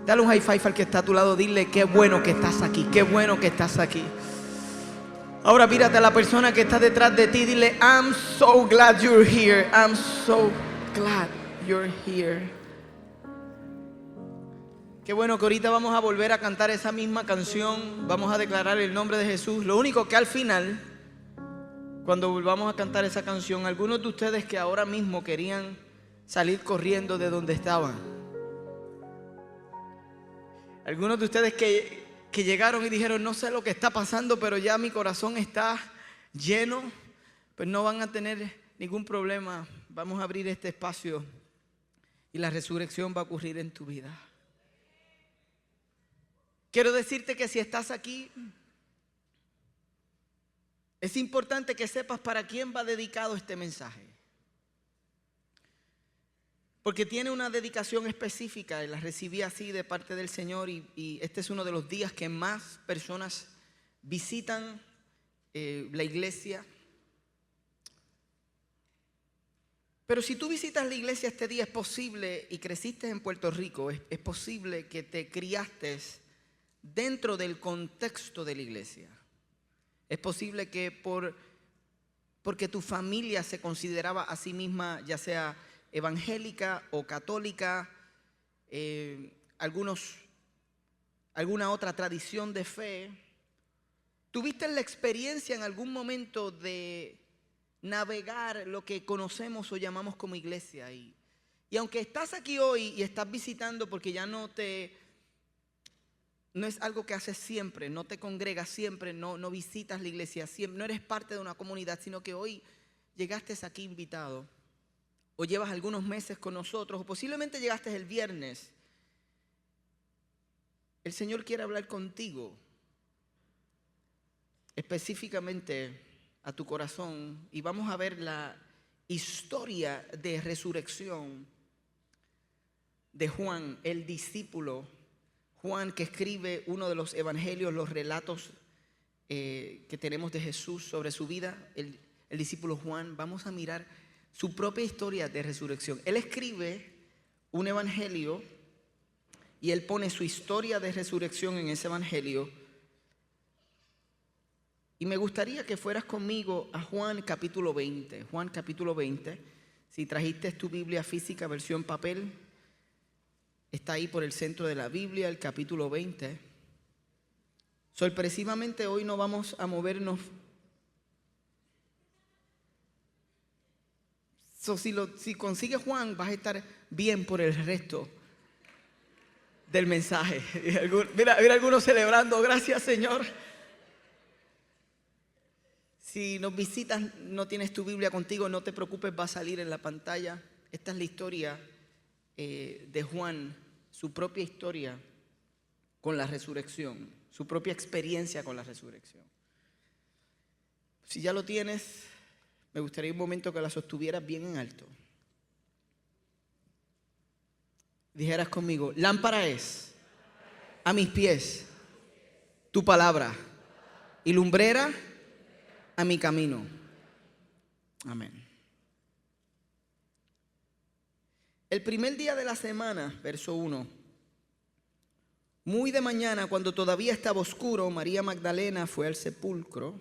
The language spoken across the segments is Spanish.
Dale un high five al que está a tu lado. Dile, qué bueno que estás aquí. Qué bueno que estás aquí. Ahora mírate a la persona que está detrás de ti. Dile, I'm so glad you're here. I'm so glad you're here. Qué bueno que ahorita vamos a volver a cantar esa misma canción. Vamos a declarar el nombre de Jesús. Lo único que al final, cuando volvamos a cantar esa canción, algunos de ustedes que ahora mismo querían salir corriendo de donde estaban, algunos de ustedes que llegaron y dijeron, no sé lo que está pasando, pero ya mi corazón está lleno, pues no van a tener ningún problema. Vamos a abrir este espacio y la resurrección va a ocurrir en tu vida. Quiero decirte que si estás aquí, es importante que sepas para quién va dedicado este mensaje. Porque tiene una dedicación específica, y la recibí así de parte del Señor, y este es uno de los días que más personas visitan la iglesia. Pero si tú visitas la iglesia este día, es posible, y creciste en Puerto Rico, es posible que te criaste dentro del contexto de la iglesia. Es posible que porque tu familia se consideraba a sí misma, ya sea evangélica o católica, alguna otra tradición de fe, tuviste la experiencia en algún momento de navegar lo que conocemos o llamamos como iglesia. Y aunque estás aquí hoy y estás visitando porque ya no es algo que haces siempre, no te congregas siempre, no visitas la iglesia siempre, no eres parte de una comunidad, sino que hoy llegaste aquí invitado, o llevas algunos meses con nosotros, o posiblemente llegaste el viernes. El Señor quiere hablar contigo, específicamente a tu corazón, y vamos a ver la historia de resurrección de Juan, el discípulo Juan, que escribe uno de los evangelios, los relatos que tenemos de Jesús sobre su vida. El discípulo Juan, vamos a mirar su propia historia de resurrección. Él escribe un evangelio y él pone su historia de resurrección en ese evangelio. Y me gustaría que fueras conmigo a Juan capítulo 20. Juan capítulo 20. Si trajiste tu Biblia física, versión papel, está ahí por el centro de la Biblia, el capítulo 20. Sorpresivamente hoy no vamos a movernos. Si consigues Juan, vas a estar bien por el resto del mensaje. Mira algunos celebrando, gracias Señor. Si nos visitas, no tienes tu Biblia contigo, no te preocupes, va a salir en la pantalla. Esta es la historia de Juan, su propia historia con la resurrección, su propia experiencia con la resurrección. Si ya lo tienes, me gustaría un momento que la sostuvieras bien en alto. Dijeras conmigo, lámpara es a mis pies tu palabra y lumbrera a mi camino. Amén. El primer día de la semana, verso 1. Muy de mañana, cuando todavía estaba oscuro, María Magdalena fue al sepulcro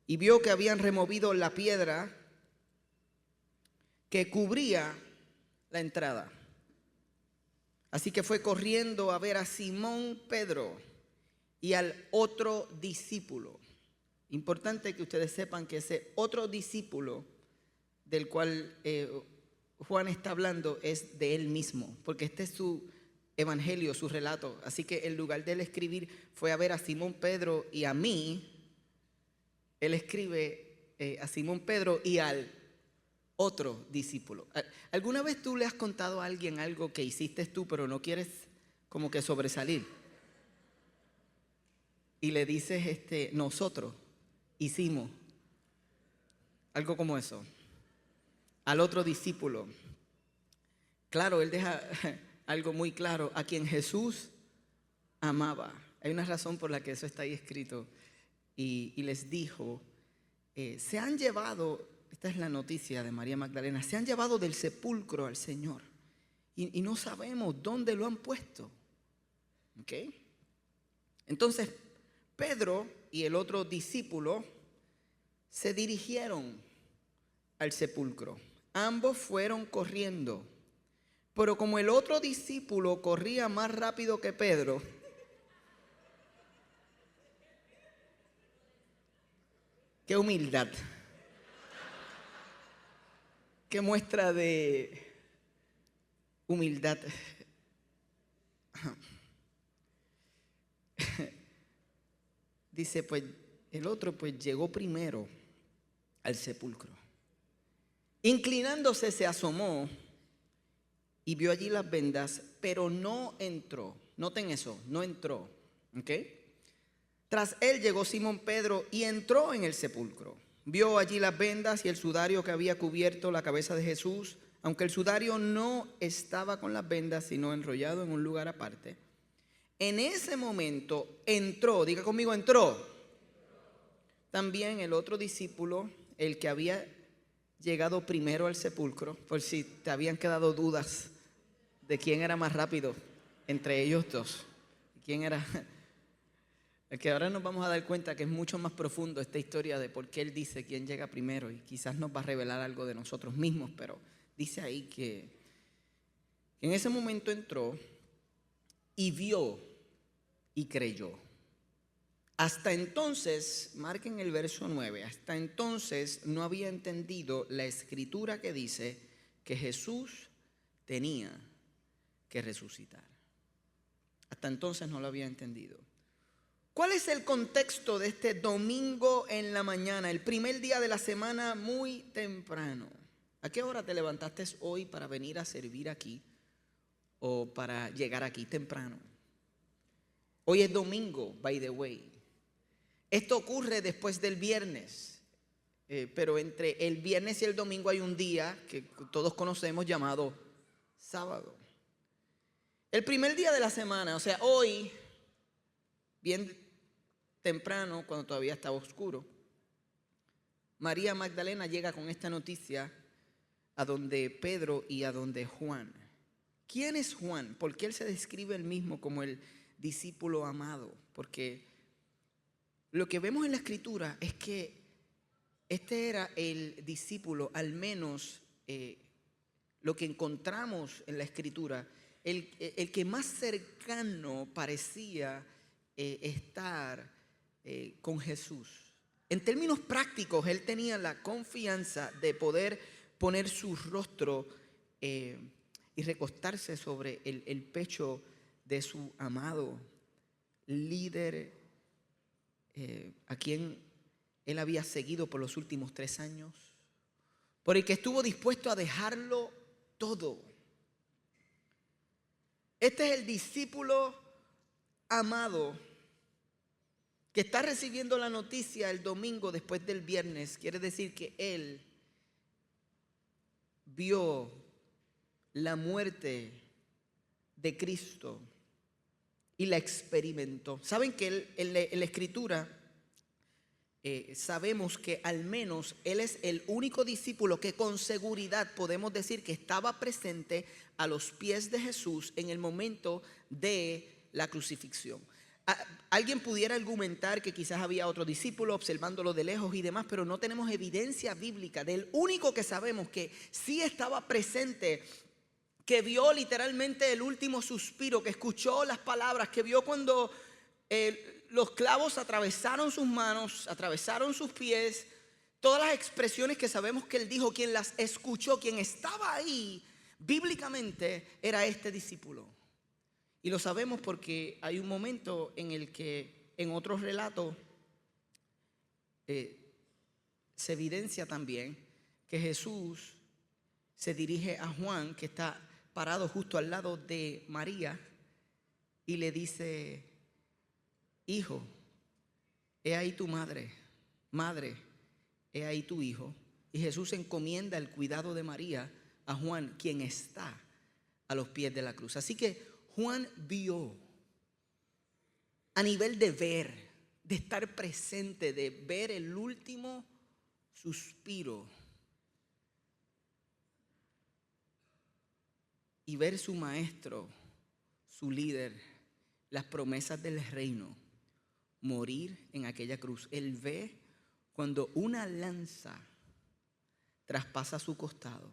y vio que habían removido la piedra que cubría la entrada. Así que fue corriendo a ver a Simón Pedro y al otro discípulo. Importante que ustedes sepan que ese otro discípulo del cual Juan está hablando es de él mismo, porque este es su evangelio, su relato. Así que en lugar de él escribir fue a ver a Simón Pedro y a mí, él escribe a Simón Pedro y al otro discípulo. ¿Alguna vez tú le has contado a alguien algo que hiciste tú pero no quieres como que sobresalir? Y le dices nosotros hicimos algo como eso al otro discípulo. Claro, él deja algo muy claro: a quien Jesús amaba. Hay una razón por la que eso está ahí escrito. Y les dijo, se han llevado, esta es la noticia de María Magdalena, se han llevado del sepulcro al Señor y no sabemos dónde lo han puesto. ¿Ok? Entonces, Pedro y el otro discípulo se dirigieron al sepulcro. Ambos fueron corriendo. Pero como el otro discípulo corría más rápido que Pedro, qué humildad, qué muestra de humildad. Dice, pues el otro pues llegó primero al sepulcro. Inclinándose se asomó y vio allí las vendas, pero no entró. Noten eso, no entró. ¿Ok? Tras él llegó Simón Pedro y entró en el sepulcro. Vio allí las vendas y el sudario que había cubierto la cabeza de Jesús, aunque el sudario no estaba con las vendas, sino enrollado en un lugar aparte. En ese momento entró, diga conmigo, entró. También el otro discípulo, el que había llegado primero al sepulcro, por si te habían quedado dudas de quién era más rápido entre ellos dos. ¿Quién era? Que ahora nos vamos a dar cuenta que es mucho más profundo esta historia de por qué él dice quién llega primero, y quizás nos va a revelar algo de nosotros mismos, pero dice ahí que en ese momento entró y vio y creyó. Hasta entonces, marquen el verso 9, hasta entonces no había entendido la escritura que dice que Jesús tenía que resucitar. Hasta entonces no lo había entendido. ¿Cuál es el contexto de este domingo en la mañana, el primer día de la semana, muy temprano? ¿A qué hora te levantaste hoy para venir a servir aquí o para llegar aquí temprano? Hoy es domingo, by the way. Esto ocurre después del viernes, pero entre el viernes y el domingo hay un día que todos conocemos llamado sábado. El primer día de la semana, o sea, hoy, bien temprano, cuando todavía estaba oscuro, María Magdalena llega con esta noticia a donde Pedro y a donde Juan. ¿Quién es Juan? ¿Por qué él se describe él mismo como el discípulo amado? Porque lo que vemos en la escritura es que este era el discípulo, al menos lo que encontramos en la escritura, el que más cercano parecía estar con Jesús. En términos prácticos, él tenía la confianza de poder poner su rostro y recostarse sobre el pecho de su amado líder, a quien él había seguido por los últimos 3 años, por el que estuvo dispuesto a dejarlo todo. Este es el discípulo amado que está recibiendo la noticia el domingo después del viernes. Quiere decir que él vio la muerte de Cristo y la experimentó. Saben que en la escritura sabemos que al menos él es el único discípulo que con seguridad podemos decir que estaba presente a los pies de Jesús en el momento de la crucifixión. Alguien pudiera argumentar que quizás había otro discípulo observándolo de lejos y demás, pero no tenemos evidencia bíblica del único que sabemos que sí estaba presente, que vio literalmente el último suspiro, que escuchó las palabras, que vio cuando los clavos atravesaron sus manos, atravesaron sus pies. Todas las expresiones que sabemos que él dijo, quien las escuchó, quien estaba ahí bíblicamente, era este discípulo. Y lo sabemos porque hay un momento en el que en otros relatos se evidencia también que Jesús se dirige a Juan, que está parado justo al lado de María, y le dice: hijo, he ahí tu madre, madre, he ahí tu hijo. Y Jesús encomienda el cuidado de María a Juan, quien está a los pies de la cruz. Así que Juan vio a nivel de ver, de estar presente, de ver el último suspiro y ver su maestro, su líder, las promesas del reino morir en aquella cruz. Él ve cuando una lanza traspasa su costado.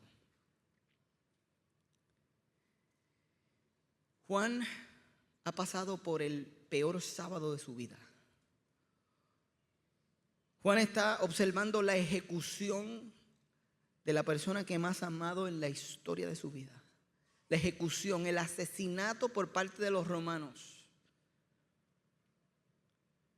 Juan ha pasado por el peor sábado de su vida. Juan está observando la ejecución de la persona que más ha amado en la historia de su vida. La ejecución, el asesinato por parte de los romanos.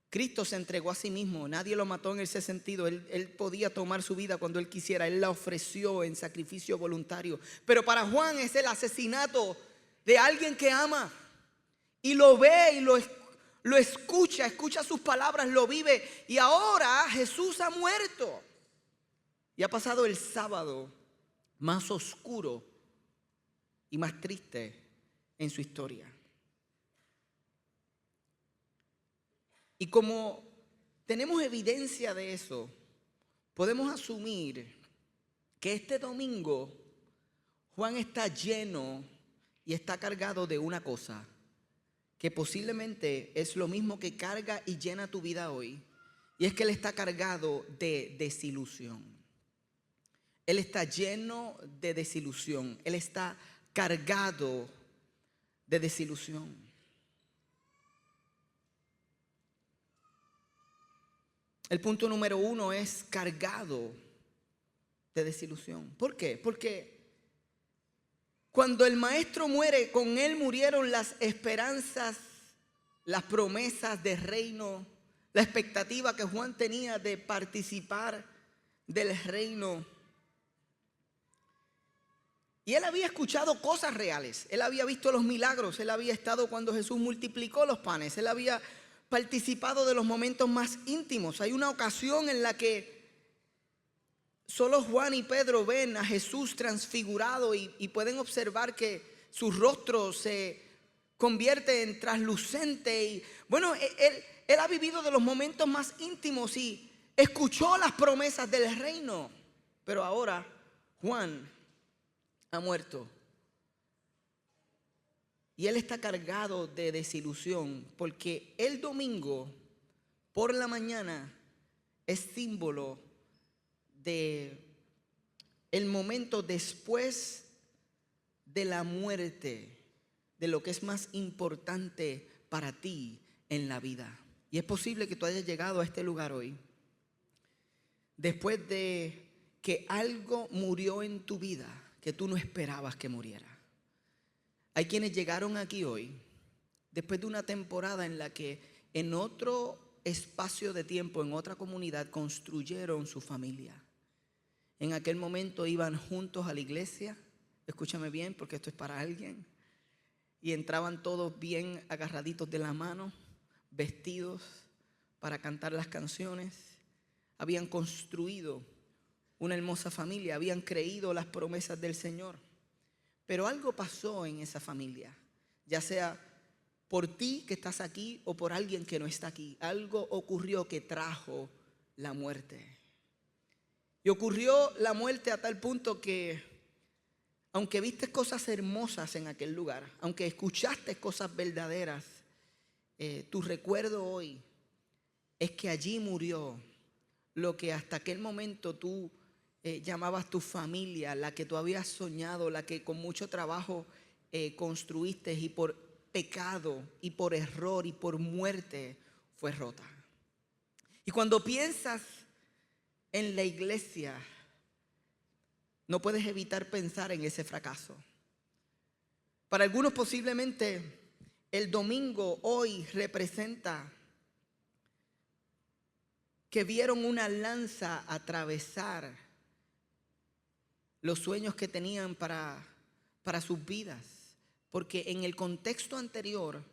Cristo se entregó a sí mismo, nadie lo mató en ese sentido. Él podía tomar su vida cuando él quisiera, él la ofreció en sacrificio voluntario. Pero para Juan es el asesinato de alguien que ama y lo ve y lo escucha sus palabras, lo vive. Y ahora Jesús ha muerto y ha pasado el sábado más oscuro y más triste en su historia. Y como tenemos evidencia de eso, podemos asumir que este domingo Juan está lleno y está cargado de una cosa que posiblemente es lo mismo que carga y llena tu vida hoy. Y es que él está cargado de desilusión. Él está lleno de desilusión. Él está cargado de desilusión. El punto número 1 es cargado de desilusión. ¿Por qué? Porque cuando el maestro muere, con él murieron las esperanzas, las promesas de reino, la expectativa que Juan tenía de participar del reino. Y él había escuchado cosas reales, él había visto los milagros, él había estado cuando Jesús multiplicó los panes, él había participado de los momentos más íntimos. Hay una ocasión en la que solo Juan y Pedro ven a Jesús transfigurado y pueden observar que su rostro se convierte en traslucente. Y bueno, él ha vivido de los momentos más íntimos y escuchó las promesas del reino. Pero ahora Juan ha muerto. Y él está cargado de desilusión porque el domingo por la mañana es símbolo de el momento después de la muerte, de lo que es más importante para ti en la vida. Y es posible que tú hayas llegado a este lugar hoy después de que algo murió en tu vida que tú no esperabas que muriera. Hay quienes llegaron aquí hoy después de una temporada en la que en otro espacio de tiempo, en otra comunidad, construyeron su familia. En aquel momento iban juntos a la iglesia, escúchame bien porque esto es para alguien, y entraban todos bien agarraditos de la mano, vestidos para cantar las canciones. Habían construido una hermosa familia, habían creído las promesas del Señor. Pero algo pasó en esa familia, ya sea por ti que estás aquí o por alguien que no está aquí. Algo ocurrió que trajo la muerte. Y ocurrió la muerte a tal punto que, aunque viste cosas hermosas en aquel lugar, aunque escuchaste cosas verdaderas, tu recuerdo hoy es que allí murió lo que hasta aquel momento tú llamabas tu familia, la que tú habías soñado, la que con mucho trabajo construiste y por pecado y por error y por muerte fue rota. Y cuando piensas en la iglesia, no puedes evitar pensar en ese fracaso. Para algunos posiblemente el domingo hoy representa que vieron una lanza atravesar los sueños que tenían para sus vidas. Porque en el contexto anterior,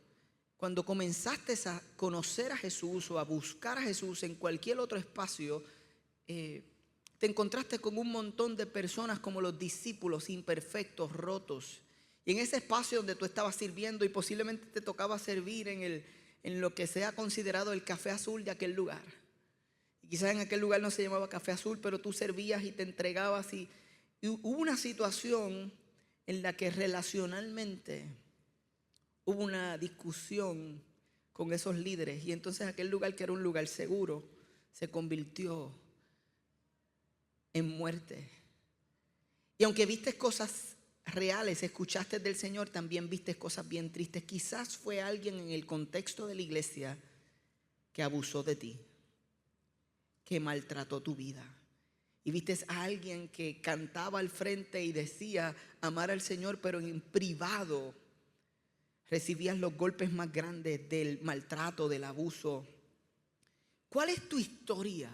cuando comenzaste a conocer a Jesús o a buscar a Jesús en cualquier otro espacio, te encontraste con un montón de personas como los discípulos imperfectos, rotos. Y en ese espacio donde tú estabas sirviendo y posiblemente te tocaba servir en lo que sea considerado el café azul de aquel lugar. Y quizás en aquel lugar no se llamaba café azul, pero tú servías y te entregabas y hubo una situación en la que relacionalmente hubo una discusión con esos líderes y entonces aquel lugar, que era un lugar seguro, se convirtió en muerte. Y aunque viste cosas reales, escuchaste del Señor, también viste cosas bien tristes. Quizás fue alguien en el contexto de la iglesia que abusó de ti, que maltrató tu vida. Y viste a alguien que cantaba al frente y decía amar al Señor, pero en privado recibías los golpes más grandes del maltrato, del abuso. ¿Cuál es tu historia?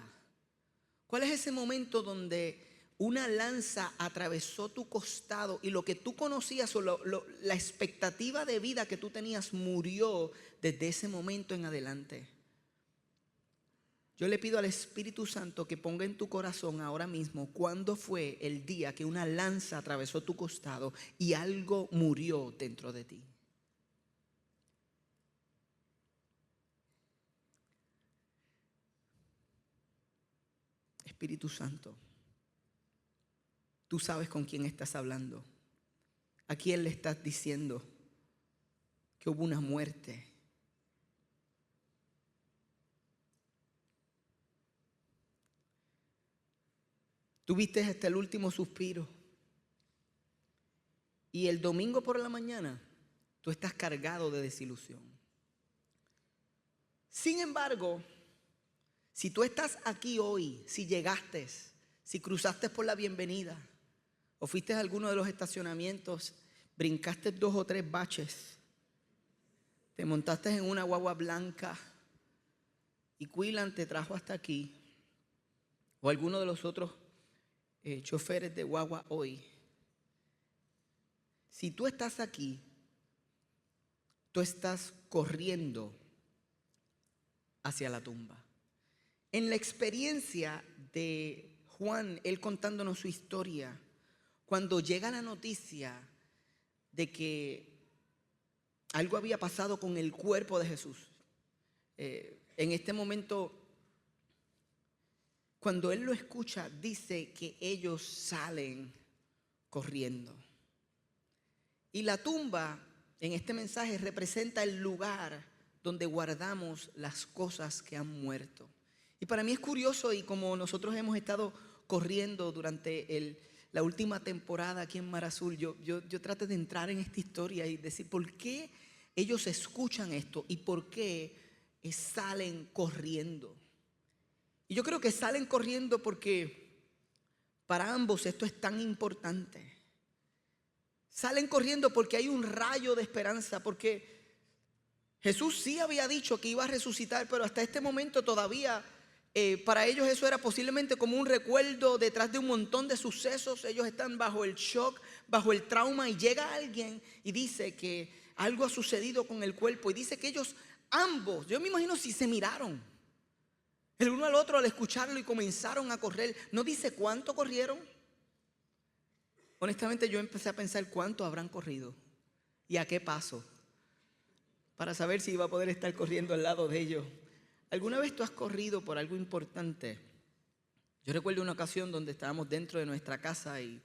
¿Cuál es ese momento donde una lanza atravesó tu costado y lo que tú conocías o la expectativa de vida que tú tenías murió desde ese momento en adelante? Yo le pido al Espíritu Santo que ponga en tu corazón ahora mismo cuándo fue el día que una lanza atravesó tu costado y algo murió dentro de ti. Espíritu Santo, tú sabes con quién estás hablando. ¿A quién le estás diciendo que hubo una muerte? Tuviste hasta el último suspiro. Y el domingo por la mañana, tú estás cargado de desilusión. Sin embargo, si tú estás aquí hoy, si llegaste, si cruzaste por la bienvenida, o fuiste a alguno de los estacionamientos, brincaste 2 o 3 baches, te montaste en una guagua blanca y Quillan te trajo hasta aquí, o alguno de los otros choferes de guagua hoy. Si tú estás aquí, tú estás corriendo hacia la tumba. En la experiencia de Juan, él contándonos su historia, cuando llega la noticia de que algo había pasado con el cuerpo de Jesús, en este momento, cuando él lo escucha, dice que ellos salen corriendo. Y la tumba, en este mensaje, representa el lugar donde guardamos las cosas que han muerto. Y para mí es curioso, y como nosotros hemos estado corriendo durante la última temporada aquí en Mar Azul, yo traté de entrar en esta historia y decir por qué ellos escuchan esto y por qué salen corriendo. Y yo creo que salen corriendo porque para ambos esto es tan importante. Salen corriendo porque hay un rayo de esperanza, porque Jesús sí había dicho que iba a resucitar, pero hasta este momento todavía para ellos eso era posiblemente como un recuerdo detrás de un montón de sucesos. Ellos están bajo el shock, bajo el trauma, y llega alguien y dice que algo ha sucedido con el cuerpo, y dice que ellos ambos, yo me imagino si se miraron el uno al otro al escucharlo y comenzaron a correr. No dice cuánto corrieron. Honestamente yo empecé a pensar cuánto habrán corrido y a qué paso, para saber si iba a poder estar corriendo al lado de ellos. ¿Alguna vez tú has corrido por algo importante? Yo recuerdo una ocasión donde estábamos dentro de nuestra casa y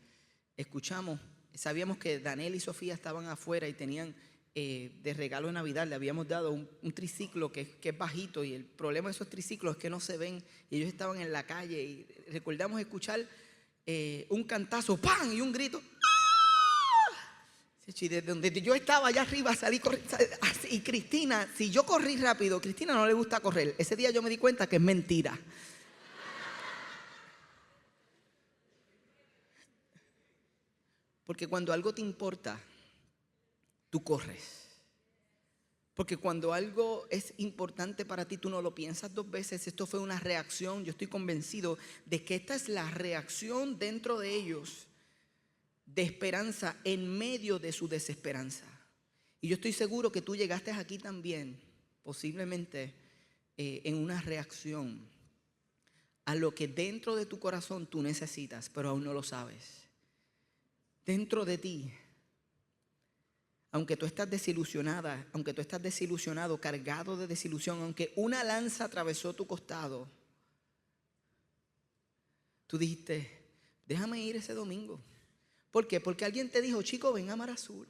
sabíamos que Daniel y Sofía estaban afuera y tenían de regalo de Navidad, le habíamos dado un triciclo que es bajito, y el problema de esos triciclos es que no se ven, y ellos estaban en la calle y recordamos escuchar un cantazo, ¡pam! Y un grito. Y desde donde yo estaba allá arriba salí corriendo. Y Cristina, si yo corrí rápido, Cristina no le gusta correr. Ese día yo me di cuenta que es mentira. Porque cuando algo te importa, tú corres. Porque cuando algo es importante para ti, tú no lo piensas 2 veces. Esto fue una reacción. Yo estoy convencido de que esta es la reacción dentro de ellos de esperanza en medio de su desesperanza. Y yo estoy seguro que tú llegaste aquí también, posiblemente en una reacción a lo que dentro de tu corazón tú necesitas, pero aún no lo sabes. Dentro de ti, aunque tú estás desilusionada, aunque tú estás desilusionado, cargado de desilusión, aunque una lanza atravesó tu costado, tú dijiste, déjame ir ese domingo. ¿Por qué? Porque alguien te dijo, chico, ven a Mar Azul.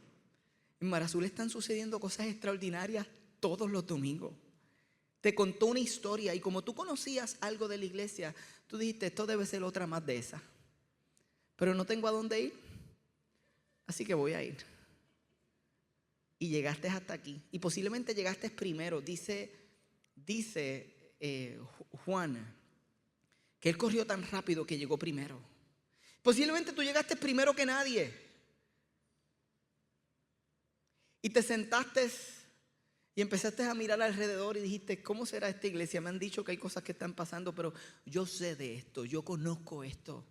En Mar Azul están sucediendo cosas extraordinarias todos los domingos. Te contó una historia y como tú conocías algo de la iglesia, tú dijiste, esto debe ser otra más de esa. Pero no tengo a dónde ir, así que voy a ir. Y llegaste hasta aquí. Y posiblemente llegaste primero. Dice Juan que él corrió tan rápido que llegó primero. Posiblemente tú llegaste primero que nadie. Y te sentaste y empezaste a mirar alrededor y dijiste, ¿cómo será esta iglesia? Me han dicho que hay cosas que están pasando, pero yo sé de esto, yo conozco esto.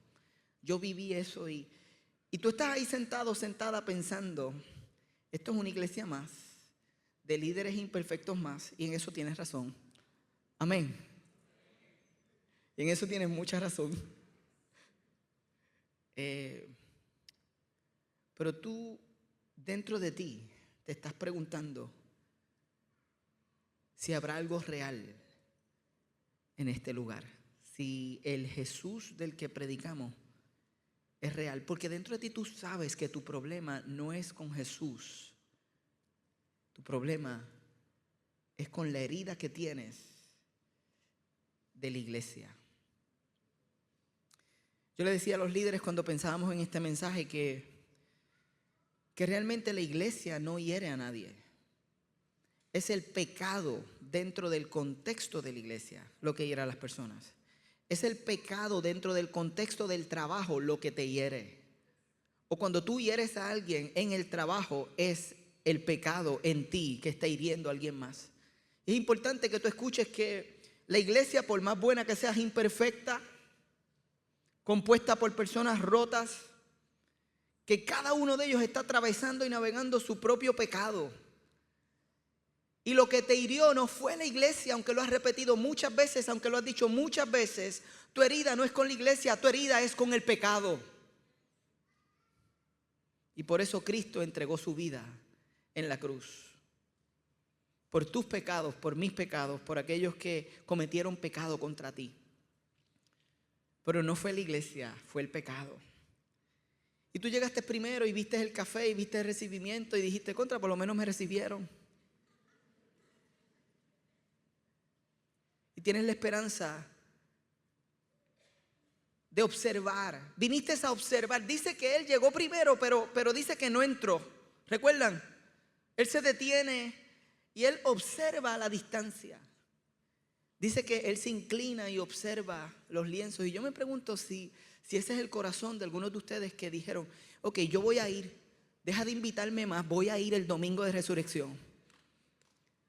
Yo viví eso y tú estás ahí sentado, sentada pensando, esto es una iglesia más, de líderes imperfectos más, y en eso tienes razón. Amén. Y en eso tienes mucha razón. Pero tú, dentro de ti, te estás preguntando si habrá algo real en este lugar. Si el Jesús del que predicamos es real. Porque dentro de ti tú sabes que tu problema no es con Jesús. Tu problema es con la herida que tienes de la iglesia. Yo le decía a los líderes cuando pensábamos en este mensaje que realmente la iglesia no hiere a nadie. Es el pecado dentro del contexto de la iglesia lo que hiere a las personas. Es el pecado dentro del contexto del trabajo lo que te hiere. O cuando tú hieres a alguien en el trabajo, es el pecado en ti que está hiriendo a alguien más. Es importante que tú escuches que la iglesia, por más buena que sea, es imperfecta, compuesta por personas rotas, que cada uno de ellos está atravesando y navegando su propio pecado. Y lo que te hirió no fue la iglesia, aunque lo has repetido muchas veces, aunque lo has dicho muchas veces. Tu herida no es con la iglesia, tu herida es con el pecado. Y por eso Cristo entregó su vida en la cruz. Por tus pecados, por mis pecados, por aquellos que cometieron pecado contra ti. Pero no fue la iglesia, fue el pecado. Y tú llegaste primero y viste el café y viste el recibimiento y dijiste, contra, por lo menos me recibieron. Y tienes la esperanza de observar. Viniste a observar. Dice que él llegó primero, pero dice que no entró. ¿Recuerdan? Él se detiene y él observa a la distancia. Dice que él se inclina y observa los lienzos. Y yo me pregunto si ese es el corazón de algunos de ustedes que dijeron, ok, yo voy a ir, deja de invitarme más, voy a ir el domingo de resurrección.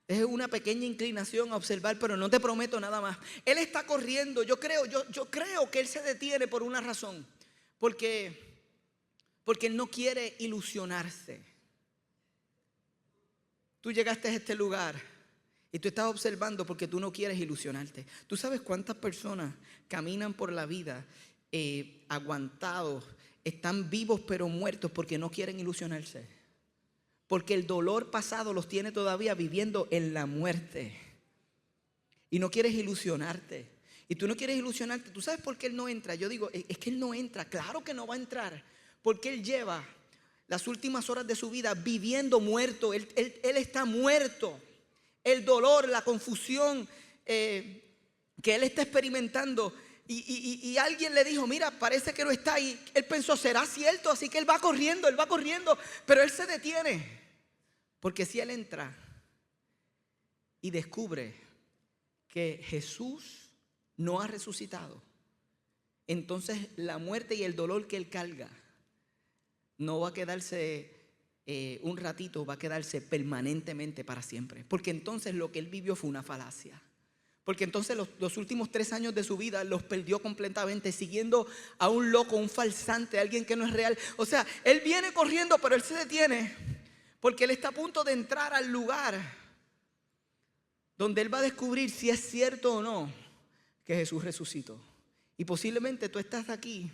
Es una pequeña inclinación a observar, pero no te prometo nada más. Él está corriendo, yo creo que él se detiene por una razón. Porque él no quiere ilusionarse. Tú llegaste a este lugar y tú estás observando porque tú no quieres ilusionarte. ¿Tú sabes cuántas personas caminan por la vida aguantados, están vivos pero muertos porque no quieren ilusionarse? Porque el dolor pasado los tiene todavía viviendo en la muerte. Y no quieres ilusionarte. Y tú no quieres ilusionarte. ¿Tú sabes por qué él no entra? Yo digo, es que él no entra. Claro que no va a entrar. Porque él lleva las últimas horas de su vida viviendo muerto. Él está muerto. El dolor, la confusión que él está experimentando. Y alguien le dijo, mira, parece que no está ahí. Él pensó, ¿será cierto? Así que él va corriendo. Pero él se detiene. Porque si él entra y descubre que Jesús no ha resucitado, entonces la muerte y el dolor que él carga no va a quedarse un ratito, va a quedarse permanentemente para siempre. Porque entonces lo que él vivió fue una falacia. Porque entonces los últimos 3 años de su vida los perdió completamente siguiendo a un loco, un falsante, alguien que no es real. O sea, él viene corriendo, pero él se detiene porque él está a punto de entrar al lugar donde él va a descubrir si es cierto o no que Jesús resucitó. Y posiblemente tú estás aquí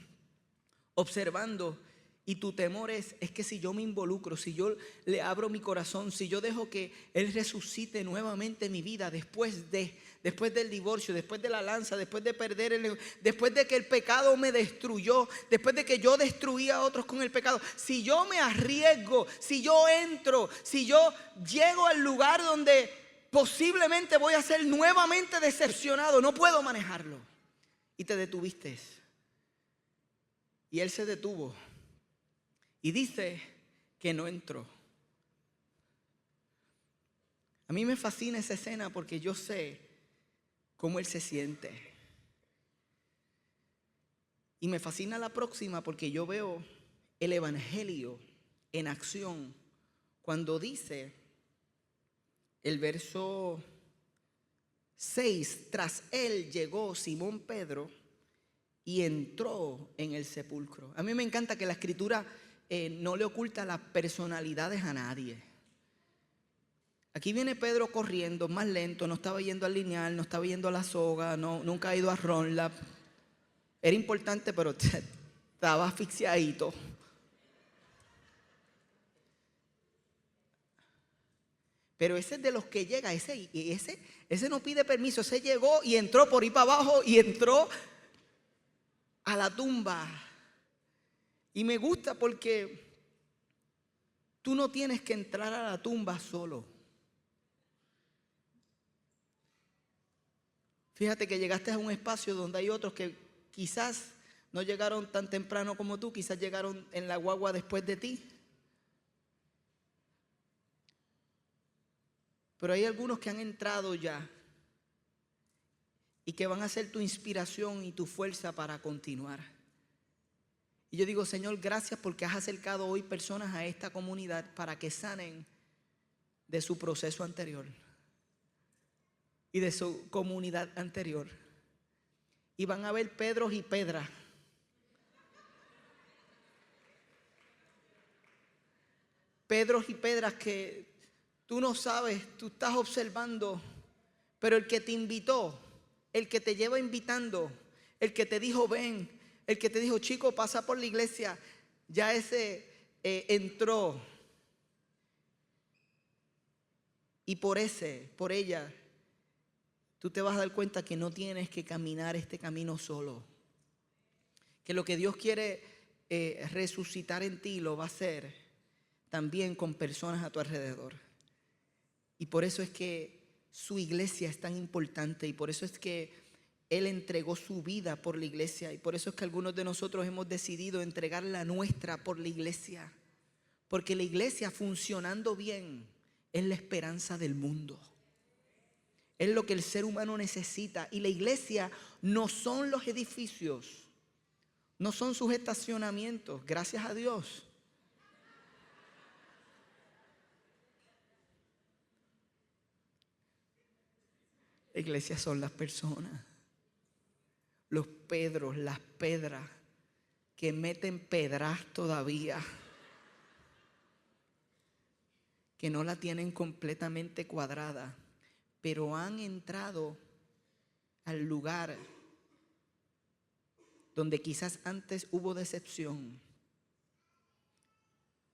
observando Y tu temor es que si yo me involucro, si yo le abro mi corazón, si yo dejo que Él resucite nuevamente mi vida después del divorcio, después de la lanza, después de después de que el pecado me destruyó, después de que yo destruí a otros con el pecado, si yo me arriesgo, si yo entro, si yo llego al lugar donde posiblemente voy a ser nuevamente decepcionado, no puedo manejarlo. Y te detuviste. Y Él se detuvo. Y dice que no entró. A mí me fascina esa escena porque yo sé cómo Él se siente. Y me fascina la próxima porque yo veo el evangelio en acción. Cuando dice el verso 6, tras Él llegó Simón Pedro y entró en el sepulcro. A mí me encanta que la escritura no le oculta las personalidades a nadie. Aquí viene Pedro corriendo más lento, no estaba yendo al lineal, no estaba yendo a la soga, nunca ha ido a Ronlap. Era importante, pero estaba asfixiadito. Pero ese es de los que llega, ese no pide permiso, ese llegó y entró por ahí para abajo y entró a la tumba. Y me gusta porque tú no tienes que entrar a la tumba solo. Fíjate que llegaste a un espacio donde hay otros que quizás no llegaron tan temprano como tú, quizás llegaron en la guagua después de ti. Pero hay algunos que han entrado ya y que van a ser tu inspiración y tu fuerza para continuar. Y yo digo, Señor, gracias porque has acercado hoy personas a esta comunidad para que sanen de su proceso anterior y de su comunidad anterior. Y van a ver Pedros y Pedras. Pedros y Pedras que tú no sabes, tú estás observando, pero el que te invitó, el que te lleva invitando, el que te dijo ven, el que te dijo chico pasa por la iglesia, ya ese entró. Y por ella, tú te vas a dar cuenta que no tienes que caminar este camino solo. Que lo que Dios quiere resucitar en ti lo va a hacer también con personas a tu alrededor. Y por eso es que su iglesia es tan importante y por eso es que Él entregó su vida por la iglesia y por eso es que algunos de nosotros hemos decidido entregar la nuestra por la iglesia. Porque la iglesia funcionando bien es la esperanza del mundo. Es lo que el ser humano necesita. Y la iglesia no son los edificios, no son sus estacionamientos, gracias a Dios. La iglesia son las personas, los Pedros, las Pedras, que meten pedras todavía, que no la tienen completamente cuadrada, pero han entrado al lugar donde quizás antes hubo decepción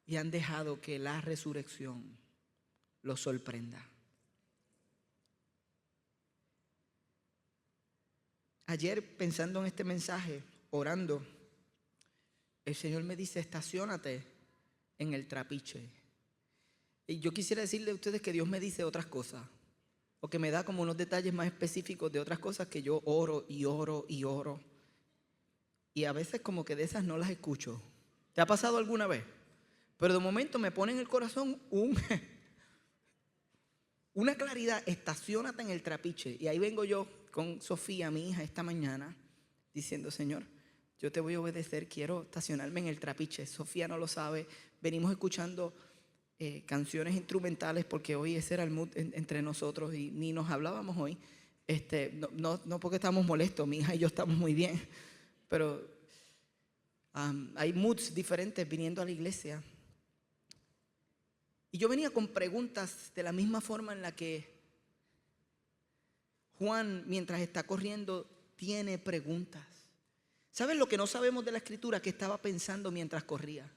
y han dejado que la resurrección los sorprenda. Ayer, pensando en este mensaje, orando, el Señor me dice, estaciónate en el trapiche. Y yo quisiera decirle a ustedes que Dios me dice otras cosas, o que me da como unos detalles más específicos de otras cosas que yo oro y oro y oro. Y a veces como que de esas no las escucho. ¿Te ha pasado alguna vez? Pero de momento me pone en el corazón una claridad, estaciónate en el trapiche. Y ahí vengo yo con Sofía, mi hija, esta mañana, diciendo, Señor, yo te voy a obedecer, quiero estacionarme en el trapiche. Sofía no lo sabe, venimos escuchando canciones instrumentales porque hoy ese era el mood entre nosotros y ni nos hablábamos hoy. No porque estamos molestos, mi hija y yo estamos muy bien, pero hay moods diferentes viniendo a la iglesia. Y yo venía con preguntas de la misma forma en la que Juan, mientras está corriendo, tiene preguntas. ¿Saben lo que no sabemos de la escritura que estaba pensando mientras corría?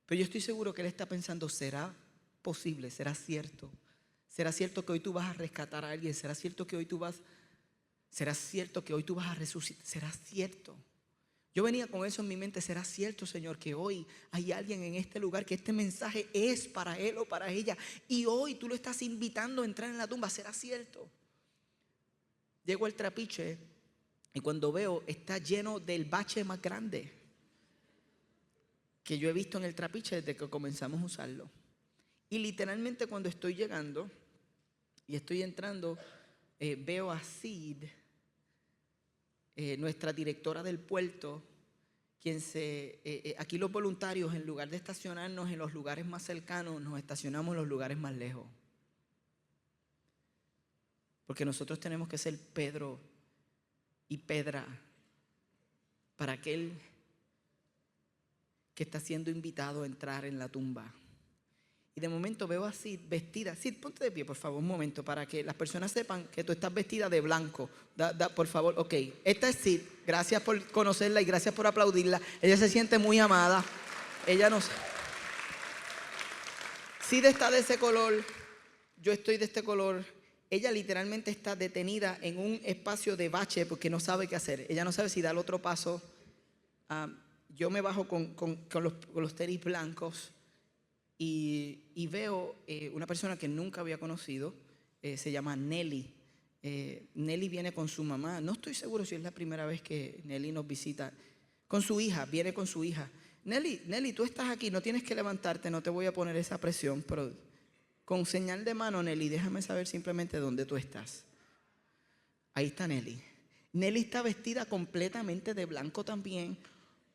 Pero yo estoy seguro que él está pensando, ¿será posible? ¿Será cierto? ¿Será cierto que hoy tú vas a rescatar a alguien? ¿Será cierto que hoy tú vas a resucitar? ¿Será cierto? Yo venía con eso en mi mente. ¿Será cierto, Señor, que hoy hay alguien en este lugar, que este mensaje es para él o para ella, y hoy tú lo estás invitando a entrar en la tumba? ¿Será cierto? Llego al trapiche y cuando veo, está lleno del bache más grande que yo he visto en el trapiche desde que comenzamos a usarlo. Y literalmente cuando estoy llegando y estoy entrando, veo a Sid, nuestra directora del puerto, quien aquí los voluntarios, en lugar de estacionarnos en los lugares más cercanos, nos estacionamos en los lugares más lejos. Porque nosotros tenemos que ser Pedro y Pedra para aquel que está siendo invitado a entrar en la tumba. Y de momento veo a Sid vestida. Sid, ponte de pie, por favor, un momento, para que las personas sepan que tú estás vestida de blanco. Por favor, ok. Esta es Sid. Gracias por conocerla y gracias por aplaudirla. Ella se siente muy amada. Ella nos... Sid está de ese color. Yo estoy de este color. Ella literalmente está detenida en un espacio de bache porque no sabe qué hacer. Ella no sabe si da el otro paso. Yo me bajo con los tenis blancos y veo una persona que nunca había conocido. Se llama Nelly. Nelly viene con su mamá. No estoy seguro si es la primera vez que Nelly nos visita. Con su hija, viene con su hija. Nelly, tú estás aquí, no tienes que levantarte, no te voy a poner esa presión, pero con señal de mano, Nelly, déjame saber simplemente dónde tú estás. Ahí está Nelly. Nelly está vestida completamente de blanco también,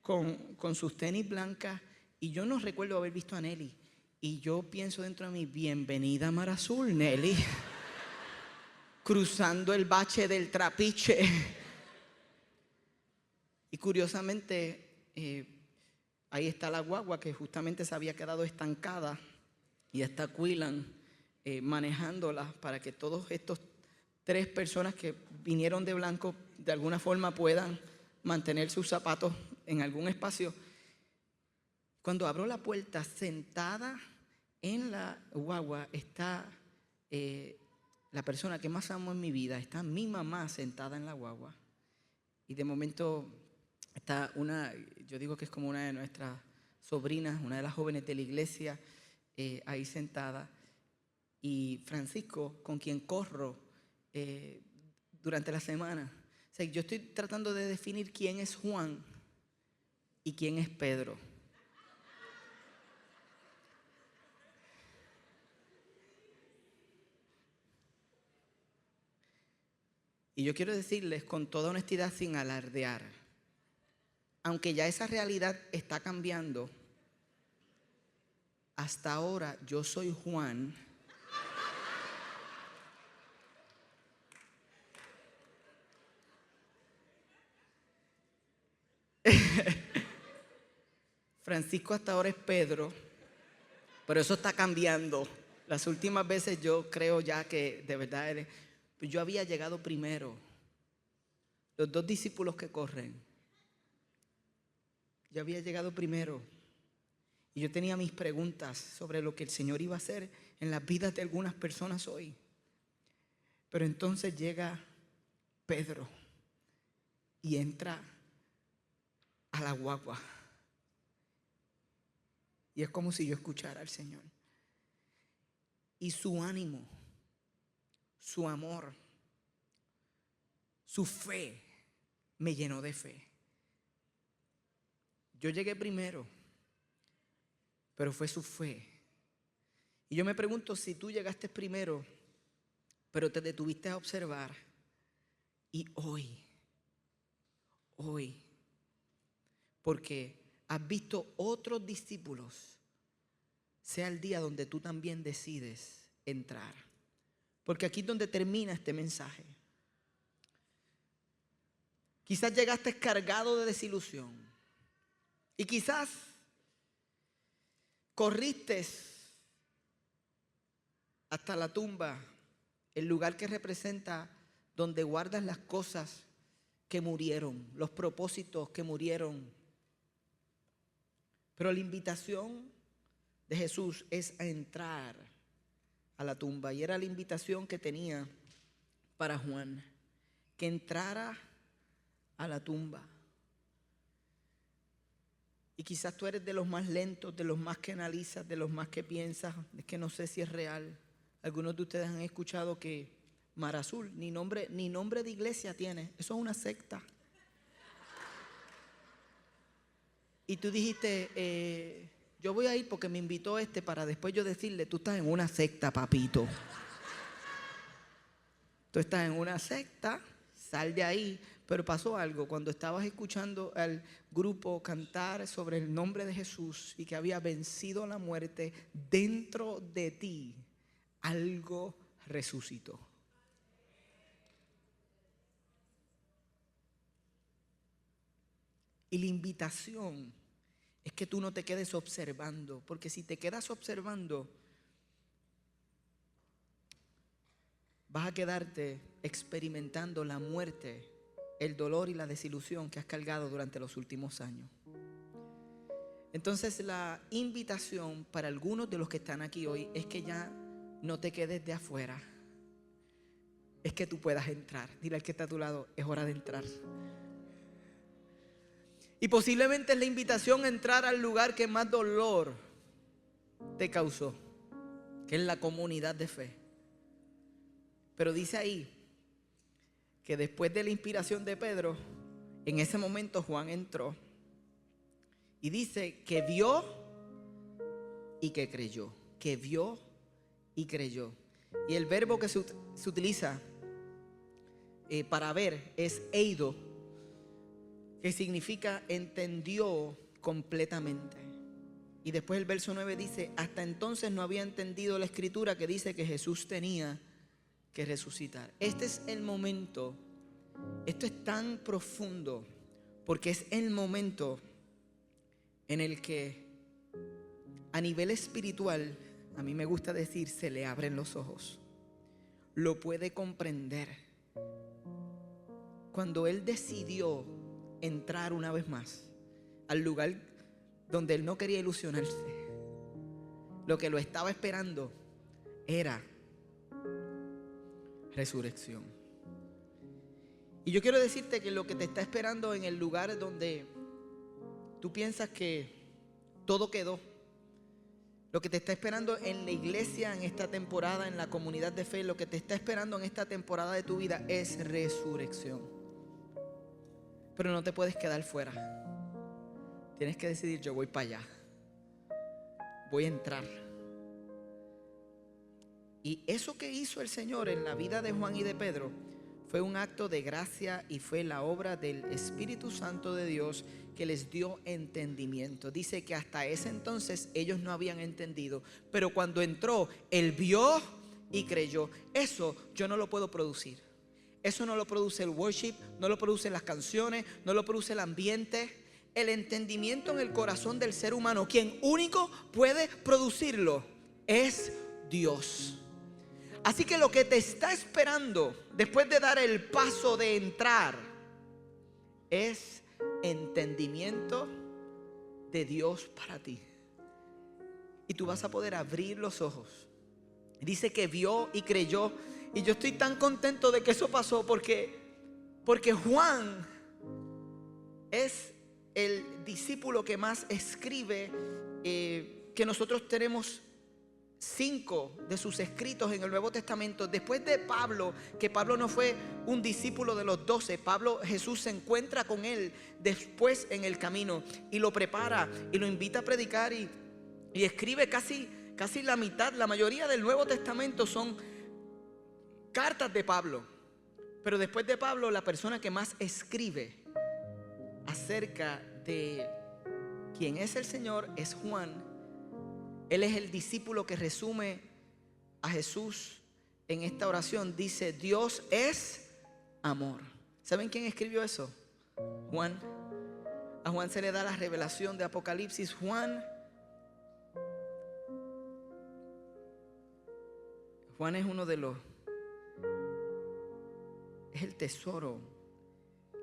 con sus tenis blancas, y yo no recuerdo haber visto a Nelly. Y yo pienso dentro de mí, bienvenida a Mar Azul, Nelly. Cruzando el bache del trapiche. Y curiosamente, ahí está la guagua que justamente se había quedado estancada. Y está Quillan manejándola para que todos estos 3 personas que vinieron de blanco de alguna forma puedan mantener sus zapatos en algún espacio. Cuando abro la puerta, sentada en la guagua está la persona que más amo en mi vida. Está mi mamá sentada en la guagua. Y de momento está yo digo que es como una de nuestras sobrinas, una de las jóvenes de la iglesia, ahí sentada. Y Francisco, con quien corro durante la semana. O sea, yo estoy tratando de definir quién es Juan y quién es Pedro. Y yo quiero decirles con toda honestidad, sin alardear, aunque ya esa realidad está cambiando, hasta ahora yo soy Juan Francisco hasta ahora es Pedro, pero eso está cambiando. Las últimas veces yo creo ya que de verdad yo había llegado primero. Los 2 discípulos que corren, yo había llegado primero. Y yo tenía mis preguntas sobre lo que el Señor iba a hacer en las vidas de algunas personas hoy. Pero entonces llega Pedro y entra a la guagua. Y es como si yo escuchara al Señor. Y su ánimo, su amor, su fe me llenó de fe. Yo llegué primero, pero fue su fe. Y yo me pregunto si tú llegaste primero, pero te detuviste a observar. Y hoy, porque has visto otros discípulos, sea el día donde tú también decides entrar. Porque aquí es donde termina este mensaje. Quizás llegaste cargado de desilusión. Y quizás corriste hasta la tumba, el lugar que representa donde guardas las cosas que murieron, los propósitos que murieron. Pero la invitación de Jesús es a entrar a la tumba. Y era la invitación que tenía para Juan, que entrara a la tumba. Y quizás tú eres de los más lentos, de los más que analizas, de los más que piensas, es que no sé si es real. Algunos de ustedes han escuchado que Mar Azul ni nombre de iglesia tiene, eso es una secta. Y tú dijiste, yo voy a ir porque me invitó para después yo decirle, tú estás en una secta, papito. Tú estás en una secta, sal de ahí. Pero pasó algo cuando estabas escuchando al grupo cantar sobre el nombre de Jesús y que había vencido la muerte, dentro de ti algo resucitó. Y la invitación es que tú no te quedes observando, porque si te quedas observando, vas a quedarte experimentando la muerte, el dolor y la desilusión que has cargado durante los últimos años. Entonces la invitación para algunos de los que están aquí hoy es que ya no te quedes de afuera, es que tú puedas entrar. Dile al que está a tu lado, es hora de entrar. Y posiblemente es la invitación a entrar al lugar que más dolor te causó, que es la comunidad de fe. Pero dice ahí que después de la inspiración de Pedro, en ese momento Juan entró y dice que vio y que creyó. Que vio y creyó. Y el verbo que se utiliza para ver es eido, que significa entendió completamente. Y después el verso 9 dice, hasta entonces no había entendido la escritura que dice que Jesús tenía que resucitar. Este es el momento, esto es tan profundo, porque es el momento en el que a nivel espiritual, a mí me gusta decir, se le abren los ojos. Lo puede comprender. Cuando él decidió entrar una vez más al lugar donde él no quería ilusionarse, lo que lo estaba esperando era resurrección. Y yo quiero decirte que lo que te está esperando en el lugar donde tú piensas que todo quedó, lo que te está esperando en la iglesia en esta temporada, en la comunidad de fe, lo que te está esperando en esta temporada de tu vida es resurrección. Pero no te puedes quedar fuera. Tienes que decidir, yo voy para allá, voy a entrar. Y eso que hizo el Señor en la vida de Juan y de Pedro fue un acto de gracia y fue la obra del Espíritu Santo de Dios que les dio entendimiento. Dice que hasta ese entonces ellos no habían entendido, pero cuando entró, él vio y creyó. Eso yo no lo puedo producir. Eso no lo produce el worship, no lo producen las canciones, no lo produce el ambiente. El entendimiento en el corazón del ser humano, quien único puede producirlo, es Dios. Así que lo que te está esperando después de dar el paso de entrar es entendimiento de Dios para ti. Y tú vas a poder abrir los ojos. Dice que vio y creyó. Y yo estoy tan contento de que eso pasó porque Juan es el discípulo que más escribe, que nosotros tenemos 5 de sus escritos en el Nuevo Testamento. Después de Pablo, que Pablo no fue un discípulo de los 12, Jesús se encuentra con él después en el camino y lo prepara y lo invita a predicar y escribe casi la mitad, la mayoría del Nuevo Testamento son cartas de Pablo. Pero después de Pablo, la persona que más escribe acerca de quién es el Señor es Juan. Él es el discípulo que resume a Jesús en esta oración. Dice, Dios es amor. ¿Saben quién escribió eso? Juan. A Juan se le da la revelación de Apocalipsis. Juan es uno de los... es el tesoro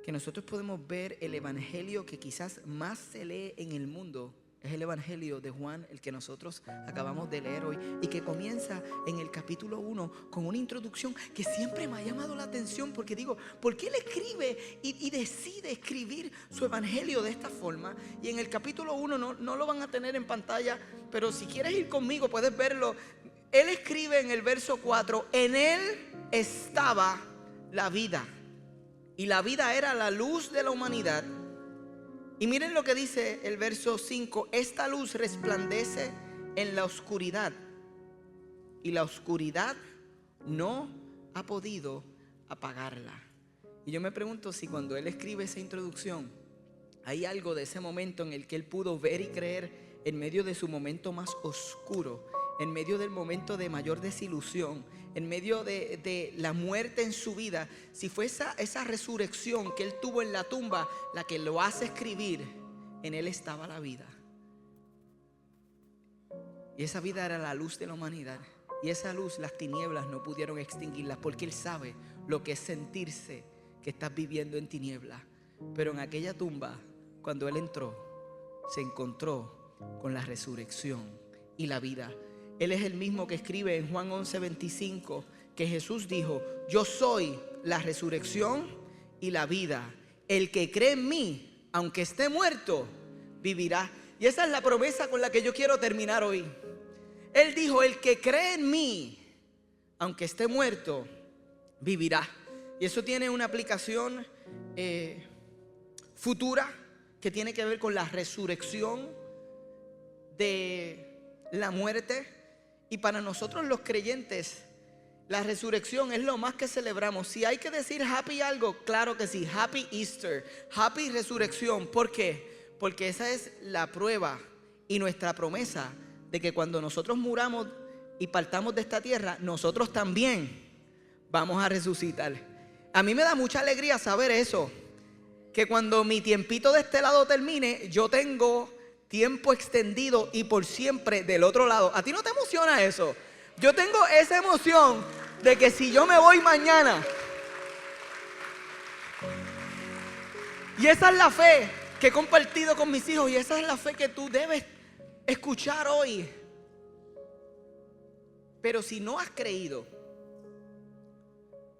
que nosotros podemos ver. El evangelio que quizás más se lee en el mundo Es el Evangelio de Juan, el que nosotros acabamos de leer hoy, y que comienza en el capítulo 1 con una introducción que siempre me ha llamado la atención, porque digo, ¿por qué él escribe y decide escribir su Evangelio de esta forma? Y en el capítulo 1 no lo van a tener en pantalla, pero si quieres ir conmigo puedes verlo. Él escribe en el verso 4, en él estaba la vida, y la vida era la luz de la humanidad. Y miren lo que dice el verso 5, esta luz resplandece en la oscuridad, y la oscuridad no ha podido apagarla. Y yo me pregunto si cuando él escribe esa introducción, hay algo de ese momento en el que él pudo ver y creer en medio de su momento más oscuro, en medio del momento de mayor desilusión, en medio de la muerte en su vida, si fue esa resurrección que él tuvo en la tumba la que lo hace escribir, en él estaba la vida. Y esa vida era la luz de la humanidad. Y esa luz las tinieblas no pudieron extinguirla, porque él sabe lo que es sentirse que estás viviendo en tinieblas. Pero en aquella tumba, cuando él entró, se encontró con la resurrección y la vida. Él es el mismo que escribe en Juan 11:25 que Jesús dijo, yo soy la resurrección y la vida. El que cree en mí, aunque esté muerto, vivirá. Y esa es la promesa con la que yo quiero terminar hoy. Él dijo, el que cree en mí, aunque esté muerto, vivirá. Y eso tiene una aplicación futura que tiene que ver con la resurrección de la muerte. Y para nosotros los creyentes, la resurrección es lo más que celebramos. Si hay que decir happy algo, claro que sí, happy Easter, happy resurrección. ¿Por qué? Porque esa es la prueba y nuestra promesa de que cuando nosotros muramos y partamos de esta tierra, nosotros también vamos a resucitar. A mí me da mucha alegría saber eso, que cuando mi tiempito de este lado termine, yo tengo tiempo extendido y por siempre del otro lado. ¿A ti no te emociona eso? Yo tengo esa emoción de que si yo me voy mañana, y esa es la fe que he compartido con mis hijos, y esa es la fe que tú debes escuchar hoy. Pero si no has creído,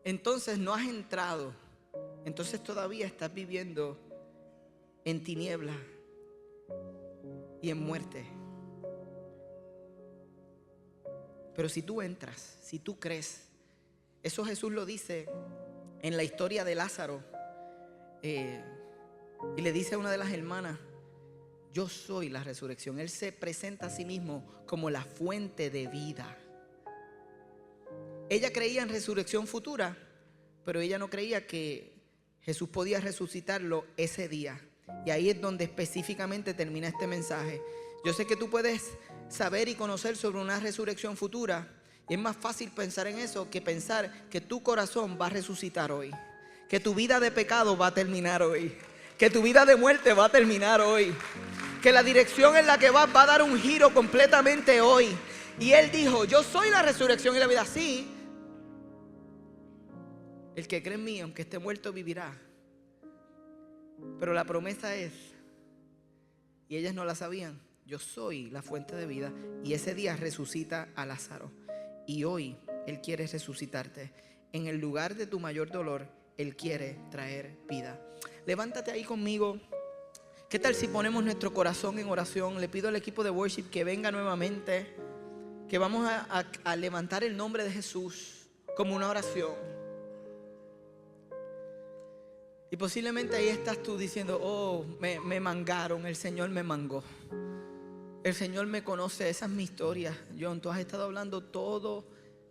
entonces no has entrado, entonces todavía estás viviendo en tinieblas y en muerte. Pero si tú entras, si tú crees, eso Jesús lo dice en la historia de Lázaro, y le dice a una de las hermanas, yo soy la resurrección. Él se presenta a sí mismo como la fuente de vida. Ella creía en resurrección futura, pero ella no creía que Jesús podía resucitarlo ese día. Y ahí es donde específicamente termina este mensaje. Yo sé que tú puedes saber y conocer sobre una resurrección futura, y es más fácil pensar en eso que pensar que tu corazón va a resucitar hoy, que tu vida de pecado va a terminar hoy, que tu vida de muerte va a terminar hoy, que la dirección en la que vas va a dar un giro completamente hoy. Y Él dijo, yo soy la resurrección y la vida. Sí, el que cree en mí, aunque esté muerto, vivirá. Pero la promesa es, y ellas no la sabían, yo soy la fuente de vida. Y ese día resucita a Lázaro. Y hoy Él quiere resucitarte. En el lugar de tu mayor dolor, Él quiere traer vida. Levántate ahí conmigo. ¿Qué tal si ponemos nuestro corazón en oración? Le pido al equipo de worship que venga nuevamente, que vamos a levantar el nombre de Jesús como una oración. Y posiblemente ahí estás tú diciendo, oh, me mangaron, el Señor me mangó. El Señor me conoce, esa es mi historia. John, tú has estado hablando todo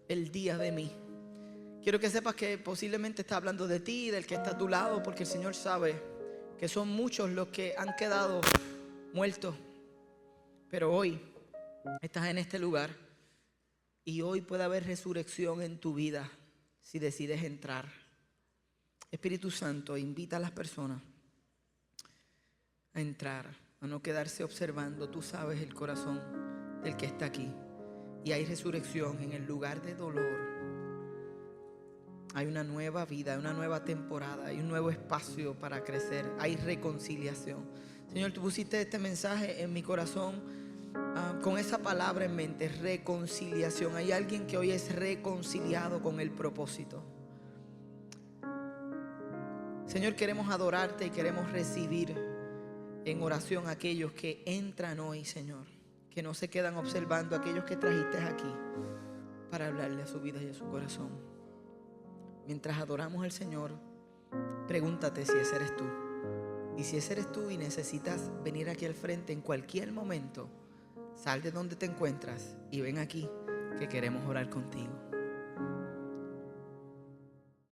el día de mí. Quiero que sepas que posiblemente está hablando de ti y del que está a tu lado, porque el Señor sabe que son muchos los que han quedado muertos. Pero hoy estás en este lugar y hoy puede haber resurrección en tu vida si decides entrar. Espíritu Santo, invita a las personas a entrar, a no quedarse observando. Tú sabes el corazón del que está aquí. Y hay resurrección en el lugar de dolor. Hay una nueva vida, hay una nueva temporada, hay un nuevo espacio para crecer, hay reconciliación. Señor, tú pusiste este mensaje en mi corazón con esa palabra en mente, reconciliación. Hay alguien que hoy es reconciliado con el propósito. Señor, queremos adorarte y queremos recibir en oración a aquellos que entran hoy, Señor, que no se quedan observando, aquellos que trajiste aquí para hablarle a su vida y a su corazón. Mientras adoramos al Señor, pregúntate si ese eres tú. Y si ese eres tú y necesitas venir aquí al frente en cualquier momento, sal de donde te encuentras y ven aquí, que queremos orar contigo.